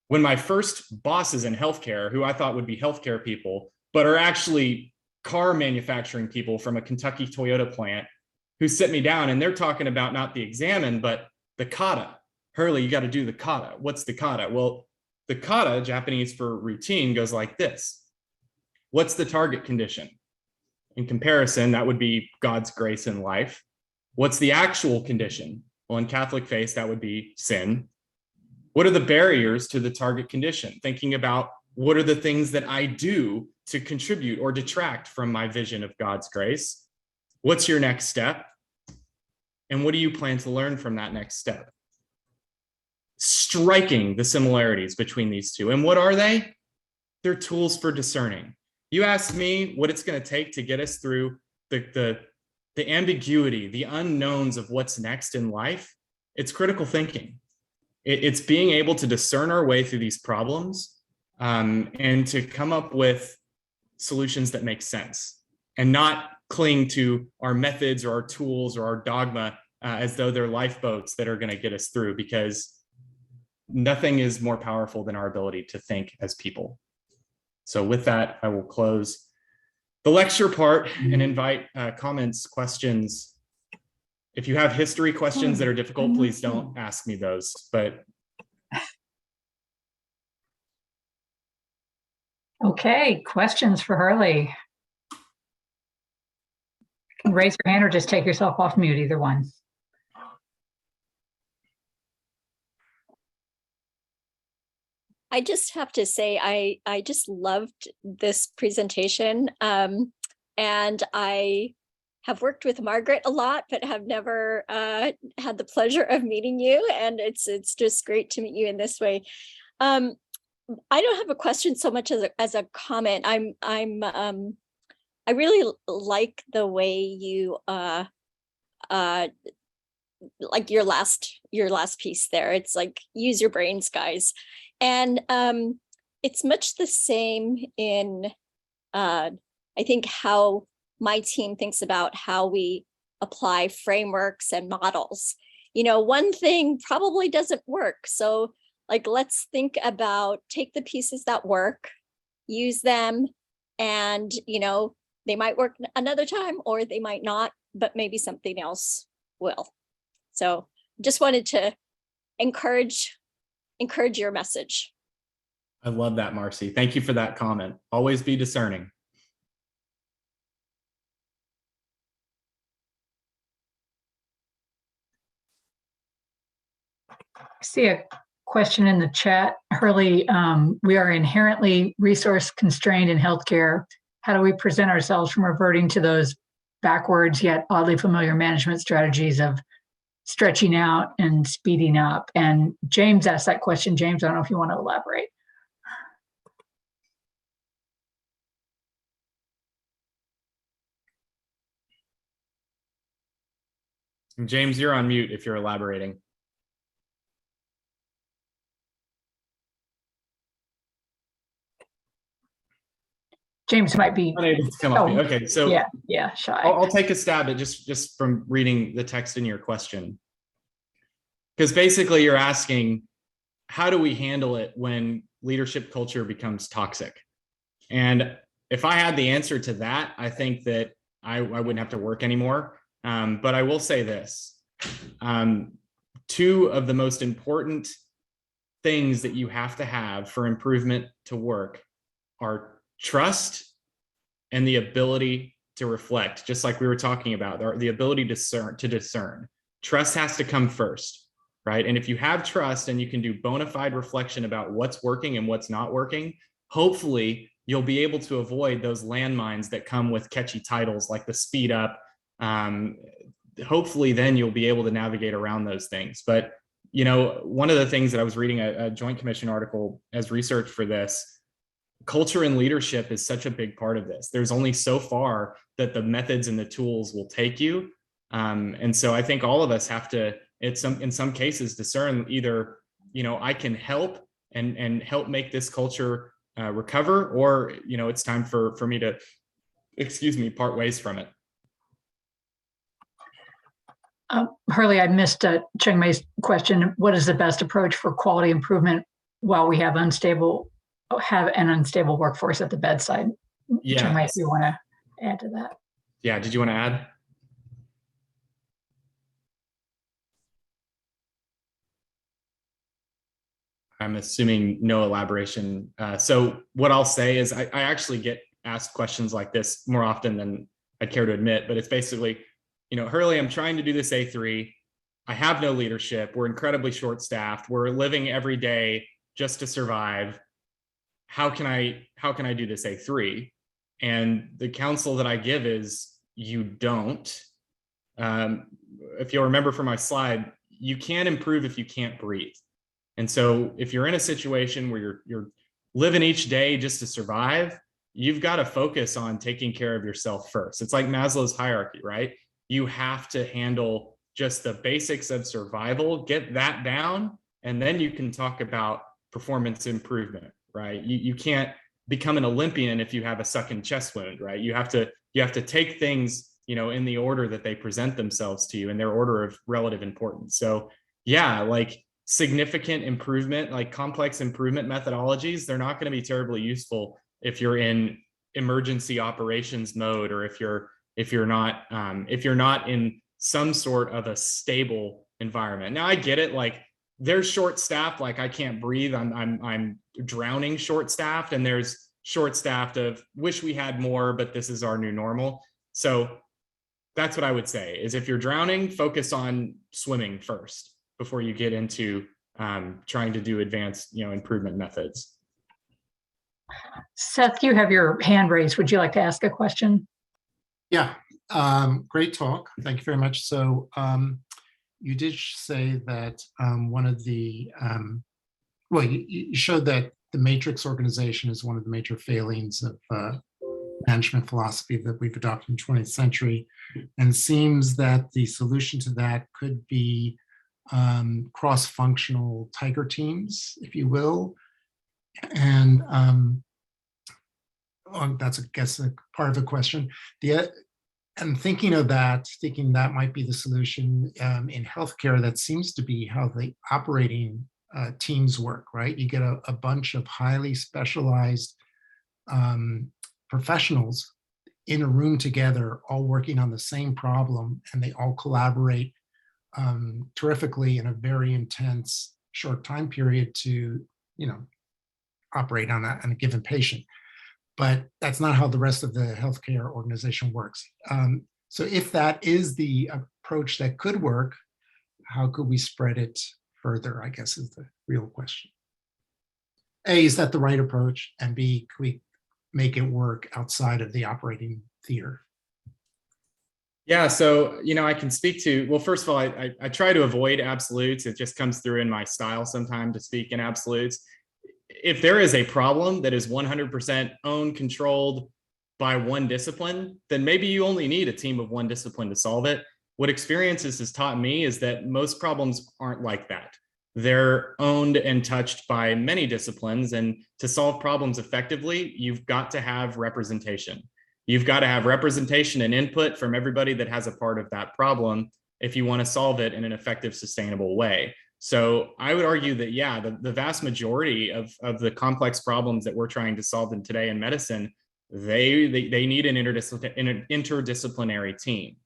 when my first bosses in healthcare, who I thought would be healthcare people, but are actually car manufacturing people from a Kentucky Toyota plant, who sit me down and they're talking about not the examen, but the kata. Hurley, you got to do the kata. What's the kata? Well, the kata, Japanese for routine, goes like this. What's the target condition? In comparison, that would be God's grace in life. What's the actual condition? Well, in Catholic faith, that would be sin. What are the barriers to the target condition? Thinking about what are the things that I do to contribute or detract from my vision of God's grace? What's your next step? And what do you plan to learn from that next step? Striking the similarities between these two. And what are they? They're tools for discerning. You asked me what it's going to take to get us through the ambiguity, the unknowns of what's next in life. It's critical thinking. It's being able to discern our way through these problems and to come up with solutions that make sense and not cling to our methods or our tools or our dogma as though they're lifeboats that are going to get us through, because nothing is more powerful than our ability to think as people. So with that, I will close the lecture part and invite comments, questions. If you have history questions that are difficult, please don't ask me those. But okay, questions for Hurley. You can raise your hand or just take yourself off mute, either one. I just have to say, I just loved this presentation. And I have worked with Margaret a lot, but have never had the pleasure of meeting you. And it's just great to meet you in this way. I don't have a question so much as a comment. I really like the way you like your last piece there. It's like, use your brains, guys. And it's much the same in I think how my team thinks about how we apply frameworks and models. You know, one thing probably doesn't work. So like, let's think about, take the pieces that work, use them, and, you know, they might work another time or they might not, but maybe something else will. So just wanted to encourage your message. I love that, Marcy. Thank you for that comment. Always be discerning. I see a question in the chat. Hurley, we are inherently resource constrained in healthcare. How do we present ourselves from reverting to those backwards yet oddly familiar management strategies of stretching out and speeding up? And James asked that question. James, I don't know if you want to elaborate. James, you're on mute if you're elaborating. James might be unable to come up. Okay, so yeah, shy. I'll take a stab at just from reading the text in your question, because basically you're asking, how do we handle it when leadership culture becomes toxic? And if I had the answer to that, I think that I wouldn't have to work anymore. But I will say this, two of the most important things that you have to have for improvement to work are trust and the ability to reflect, just like we were talking about, the ability to discern. Trust has to come first, right? And if you have trust and you can do bona fide reflection about what's working and what's not working, hopefully you'll be able to avoid those landmines that come with catchy titles like the speed up. Hopefully then you'll be able to navigate around those things. But, you know, one of the things that I was reading a Joint Commission article as research for this, culture and leadership is such a big part of this. There's only so far that the methods and the tools will take you. And so I think all of us have to, in some cases, discern either, you know, I can help and help make this culture recover, or, you know, it's time for me to, part ways from it. Hurley, I missed Cheng Mei's question. What is the best approach for quality improvement while we have an unstable workforce at the bedside? Yeah. Cheng Mei, if you want to add to that. Yeah, did you want to add? I'm assuming no elaboration. So what I'll say is I actually get asked questions like this more often I'd care to admit, but it's basically, Hurley, I'm trying to do this A3. I have no leadership. We're incredibly short-staffed. We're living every day just to survive. How can I do this A3? And the counsel that I give is you don't. If you'll remember from my slide, you can't improve if you can't breathe. And so if you're in a situation where you're living each day just to survive, you've got to focus on taking care of yourself first. It's like Maslow's hierarchy, right? You have to handle just the basics of survival, get that down, and then you can talk about performance improvement, right? You can't become an Olympian if you have a sucking chest wound, right? You have to take things, in the order that they present themselves to you, in their order of relative importance. So yeah, like significant improvement, like complex improvement methodologies, they're not going to be terribly useful if you're in emergency operations mode, or if you're not in some sort of a stable environment. Now I get it, like there's short staffed, like I can't breathe, I'm drowning short staffed, and there's short staffed of wish we had more, but this is our new normal. So that's what I would say, is if you're drowning, focus on swimming first before you get into trying to do advanced, improvement methods. Seth, you have your hand raised. Would you like to ask a question? Yeah, great talk. Thank you very much. So you did say that one of the, you showed that the matrix organization is one of the major failings of management philosophy that we've adopted in the 20th century, and seems that the solution to that could be cross-functional tiger teams, if you will. And that's, I guess, a part of the question. And thinking that might be the solution in healthcare, that seems to be how the operating teams work, right? You get a bunch of highly specialized professionals in a room together, all working on the same problem, and they all collaborate terrifically in a very intense short time period to, operate on a given patient. But that's not how the rest of the healthcare organization works. So if that is the approach that could work, how could we spread it further, I guess, is the real question. A, is that the right approach? And B, could we make it work outside of the operating theater? Yeah, so, I can speak to, well, first of all, I try to avoid absolutes. It just comes through in my style sometimes to speak in absolutes. If there is a problem that is 100% owned, controlled by one discipline, then maybe you only need a team of one discipline to solve it. What experiences has taught me is that most problems aren't like that. They're owned and touched by many disciplines, and to solve problems effectively, you've got to have representation. You've got to have representation and input from everybody that has a part of that problem if you want to solve it in an effective, sustainable way. So I would argue that, yeah, the vast majority of the complex problems that we're trying to solve today in medicine, they need an interdisciplinary team.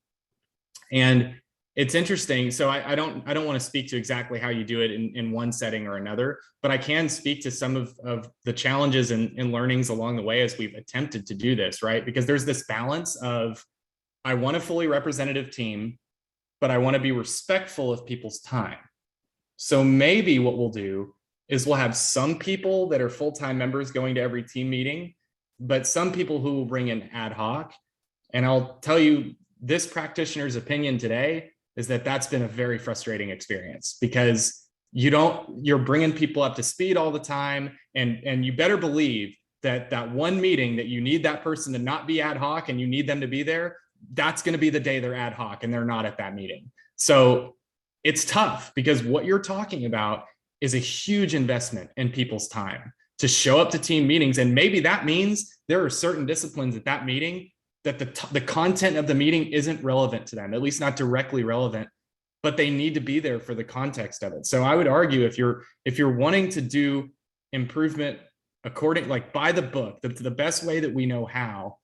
And it's interesting. So I don't want to speak to exactly how you do it in one setting or another, but I can speak to some of the challenges and learnings along the way as we've attempted to do this, right? Because there's this balance of, I want a fully representative team, but I want to be respectful of people's time. So maybe what we'll do is we'll have some people that are full-time members going to every team meeting, but some people who will bring in ad hoc. And I'll tell you, this practitioner's opinion today is that that's been a very frustrating experience, because you're bringing people up to speed all the time. And you better believe that one meeting that you need that person to not be ad hoc and you need them to be there, that's going to be the day they're ad hoc and they're not at that meeting. So it's tough, because what you're talking about is a huge investment in people's time to show up to team meetings. And maybe that means there are certain disciplines at that meeting that the content of the meeting isn't relevant to them, at least not directly relevant, but they need to be there for the context of it. So I would argue, if you're wanting to do improvement by the book, the best way that we know how,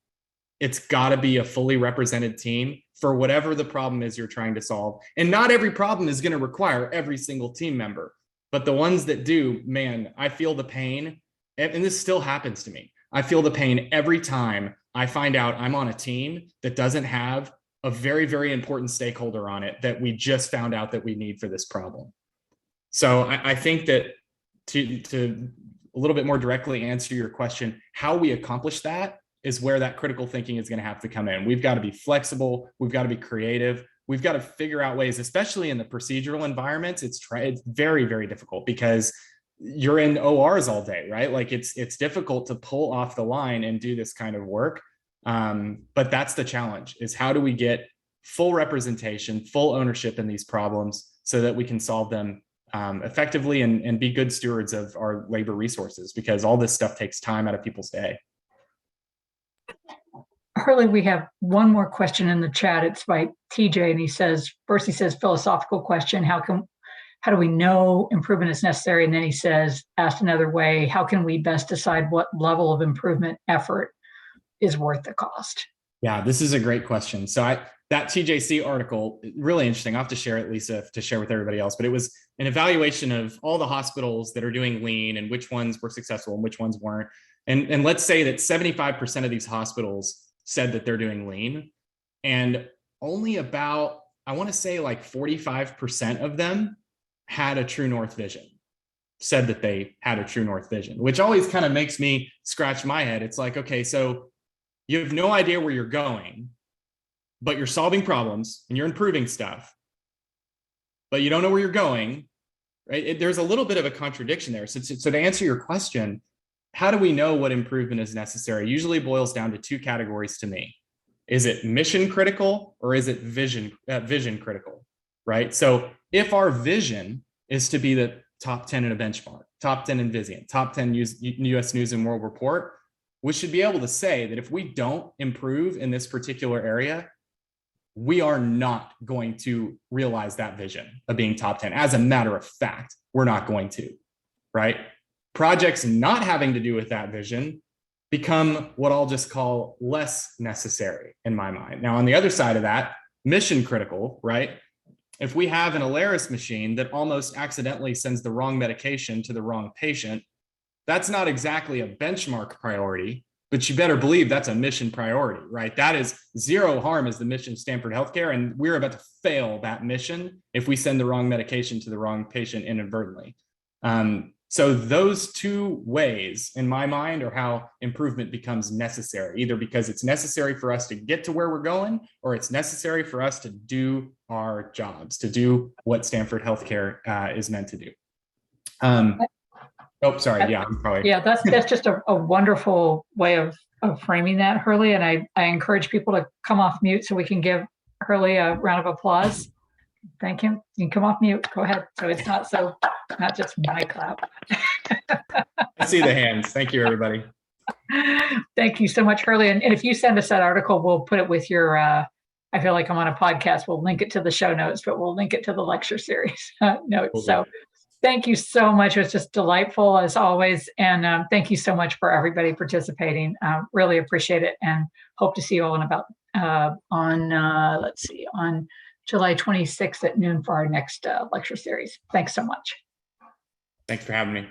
it's got to be a fully represented team for whatever the problem is you're trying to solve. And not every problem is going to require every single team member, but the ones that do, man, I feel the pain. And this still happens to me. I feel the pain every time I find out I'm on a team that doesn't have a very, very important stakeholder on it that we just found out that we need for this problem. So I think that to a little bit more directly answer your question, how we accomplish that is where that critical thinking is going to have to come in. We've got to be flexible. We've got to be creative. We've got to figure out ways, especially in the procedural environments. It's very, very difficult because you're in ORs all day, right? Like it's difficult to pull off the line and do this kind of work. But that's the challenge, is how do we get full representation, full ownership in these problems so that we can solve them effectively and be good stewards of our labor resources, because all this stuff takes time out of people's day. Hurley, we have one more question in the chat. It's by TJ, and he says, first he says, philosophical question, how do we know improvement is necessary? And then he says, asked another way, how can we best decide what level of improvement effort is worth the cost? Yeah, this is a great question. So that TJC article, really interesting. I'll have to share it, Lisa, to share with everybody else, but it was an evaluation of all the hospitals that are doing lean and which ones were successful and which ones weren't. And let's say that 75% of these hospitals said that they're doing lean, and only about, I want to say like 45% of them had a true north vision, said that they had a true north vision, which always kind of makes me scratch my head. It's like, okay, so you have no idea where you're going, but you're solving problems and you're improving stuff, but you don't know where you're going, right? There's a little bit of a contradiction there. So to answer your question, how do we know what improvement is necessary? Usually boils down to two categories to me. Is it mission critical or is it vision critical, right? So if our vision is to be the top 10 in a benchmark, top 10 in Vizient, top 10 US News and World Report, we should be able to say that if we don't improve in this particular area, we are not going to realize that vision of being top 10. As a matter of fact, we're not going to, right? Projects not having to do with that vision become what I'll just call less necessary in my mind. Now, on the other side of that, mission critical, right? If we have an Alaris machine that almost accidentally sends the wrong medication to the wrong patient, that's not exactly a benchmark priority, but you better believe that's a mission priority, right? That is zero harm is the mission of Stanford Healthcare, and we're about to fail that mission if we send the wrong medication to the wrong patient inadvertently. So those two ways, in my mind, are how improvement becomes necessary, either because it's necessary for us to get to where we're going, or it's necessary for us to do our jobs, to do what Stanford Healthcare is meant to do. Oh, sorry. Yeah, I'm probably. Yeah, that's just a wonderful way of framing that, Hurley. And I encourage people to come off mute so we can give Hurley a round of applause. Thank him. You can come off mute. Go ahead. So it's not just my clap. I see the hands. Thank you, everybody. Thank you so much, Hurley. And if you send us that article, we'll put it with your, I feel like I'm on a podcast. We'll link it to the show notes, but we'll link it to the lecture series notes. So thank you so much. It was just delightful as always. And thank you so much for everybody participating. Really appreciate it, and hope to see you all in about on July 26th at noon for our next lecture series. Thanks so much. Thanks for having me.